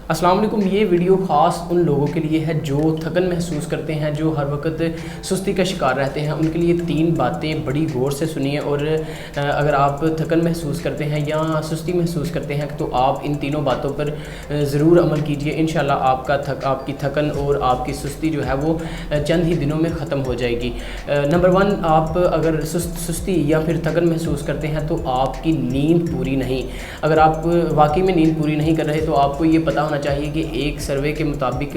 अस्सलाम वालेकुम। ये वीडियो ख़ास उन लोगों के लिए है जो थकन महसूस करते हैं, जो हर वक्त सुस्ती का शिकार रहते हैं। उनके लिए 3 बातें बड़ी गौर से सुनिए और अगर आप थकन महसूस करते हैं या सुस्ती महसूस करते हैं तो आप इन तीनों बातों पर ज़रूर अमल कीजिए। इंशाल्लाह आपकी थकन और आपकी सुस्ती जो है वो चंद ही दिनों में ख़त्म हो जाएगी। नंबर 1, आप अगर सुस्ती या फिर थकन महसूस करते हैं तो आपकी नींद पूरी नहीं। अगर आप वाकई में नींद पूरी नहीं कर रहे तो आपको ये पता होना चाहिए कि एक सर्वे के मुताबिक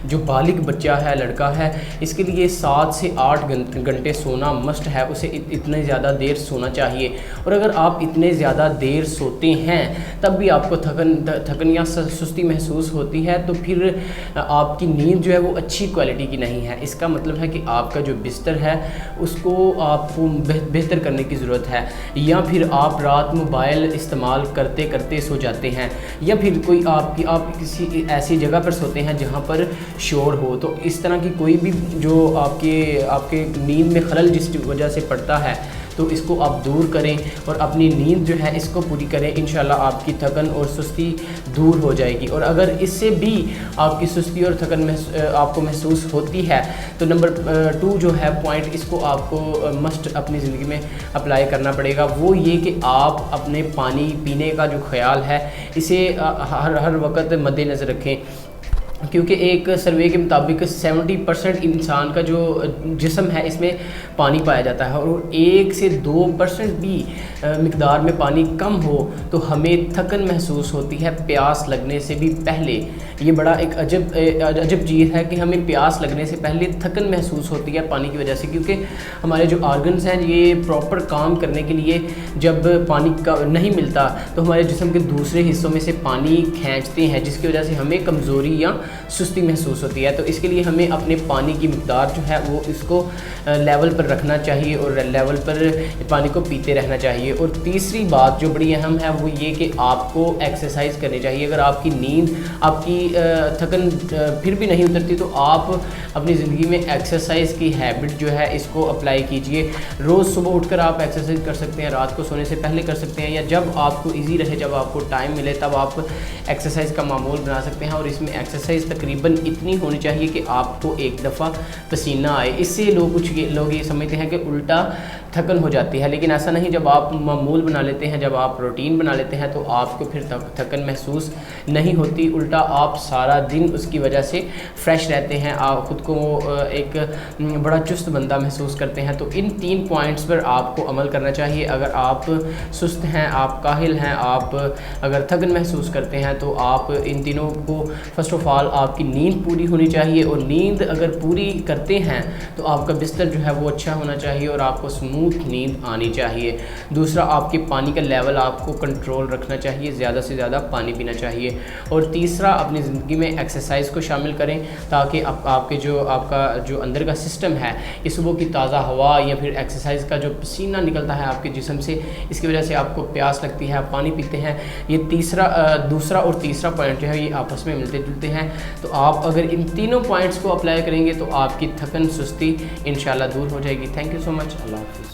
जो बालिग बच्चा है, लड़का है, इसके लिए 7 से 8 घंटे सोना मस्ट है। उसे इतने ज़्यादा देर सोना चाहिए। और अगर आप इतने ज़्यादा देर सोते हैं तब भी आपको थकन या सुस्ती महसूस होती है तो फिर आपकी नींद जो है वो अच्छी क्वालिटी की नहीं है। इसका मतलब है कि आपका जो बिस्तर है उसको आपको बेहतर करने की ज़रूरत है, या फिर आप रात मोबाइल इस्तेमाल करते करते सो जाते हैं, या फिर कोई आप किसी ऐसी जगह पर सोते हैं जहाँ पर शोर हो। तो इस तरह की कोई भी जो आपके नींद में खलल जिस वजह से पड़ता है तो इसको आप दूर करें और अपनी नींद जो है इसको पूरी करें। इंशाल्लाह आपकी थकन और सुस्ती दूर हो जाएगी। और अगर इससे भी आपकी सुस्ती और थकन आपको महसूस होती है तो नंबर 2 जो है पॉइंट, इसको आपको मस्ट अपनी ज़िंदगी में अप्लाई करना पड़ेगा। वो ये कि आप अपने पानी पीने का जो ख्याल है इसे हर वक्त मद्देनज़र रखें, क्योंकि एक सर्वे के मुताबिक 70% इंसान का जो जिस्म है इसमें पानी पाया जाता है और 1 से 2% भी मिकदार में पानी कम हो तो हमें थकन महसूस होती है प्यास लगने से भी पहले। ये बड़ा एक अजब चीज़ है कि हमें प्यास लगने से पहले थकन महसूस होती है पानी की वजह से, क्योंकि हमारे जो आर्गन्स हैं ये प्रॉपर काम करने के लिए जब पानी का नहीं मिलता तो हमारे जिस्म के दूसरे हिस्सों में से पानी खींचते हैं, जिसकी वजह से हमें कमज़ोरी या सुस्ती महसूस होती है। तो इसके लिए हमें अपने पानी की मिकदार जो है वो इसको लेवल पर रखना चाहिए और लेवल पर पानी को पीते रहना चाहिए। और तीसरी बात जो बड़ी अहम है वो ये कि आपको एक्सरसाइज करनी चाहिए। अगर आपकी नींद, आपकी थकन फिर भी नहीं उतरती तो आप अपनी ज़िंदगी में एक्सरसाइज की हैबिट जो है इसको अप्लाई कीजिए। रोज़ सुबह उठकर आप एक्सरसाइज कर सकते हैं, रात को सोने से पहले कर सकते हैं, या जब आपको ईजी रहे, जब आपको टाइम मिले तब आप एक्सरसाइज का मामूल बना सकते हैं। और इसमें एक्सरसाइज तकरीबन इतनी होनी चाहिए कि आपको एक दफ़ा पसीना आए। इससे कुछ लोग ये समझते हैं कि उल्टा थकन हो जाती है, लेकिन ऐसा नहीं। जब आप मामूल बना लेते हैं, जब आप रूटीन बना लेते हैं तो आपको फिर थकन महसूस नहीं होती, उल्टा आप सारा दिन उसकी वजह से फ्रेश रहते हैं, आप ख़ुद को एक बड़ा चुस्त बंदा महसूस करते हैं। तो इन 3 पॉइंट्स पर आपको अमल करना चाहिए। अगर आप सुस्त हैं, आप काहिल हैं, आप अगर थकन महसूस करते हैं तो आप इन तीनों को फ़र्स्ट ऑफ़ ऑल आपकी नींद पूरी होनी चाहिए, और नींद अगर पूरी करते हैं तो आपका बिस्तर जो है वो अच्छा होना चाहिए और आपको स्मूथ नींद आनी चाहिए। दूसरा, आपके पानी का लेवल आपको कंट्रोल रखना चाहिए, ज़्यादा से ज़्यादा पानी पीना चाहिए। और तीसरा, अपनी ज़िंदगी में एक्सरसाइज को शामिल करें ताकि आपका जो अंदर का सिस्टम है, ये सुबह की ताज़ा हवा या फिर एक्सरसाइज का जो पसीना निकलता है आपके जिस्म से, इसकी वजह से आपको प्यास लगती है, आप पानी पीते हैं। ये दूसरा और तीसरा पॉइंट जो है ये आपस में मिलते जुलते हैं। तो आप अगर इन तीनों पॉइंट्स को अप्लाई करेंगे तो आपकी थकन सुस्ती इंशाल्लाह दूर हो जाएगी। Thank you so much. अल्लाह हाफ़िज़।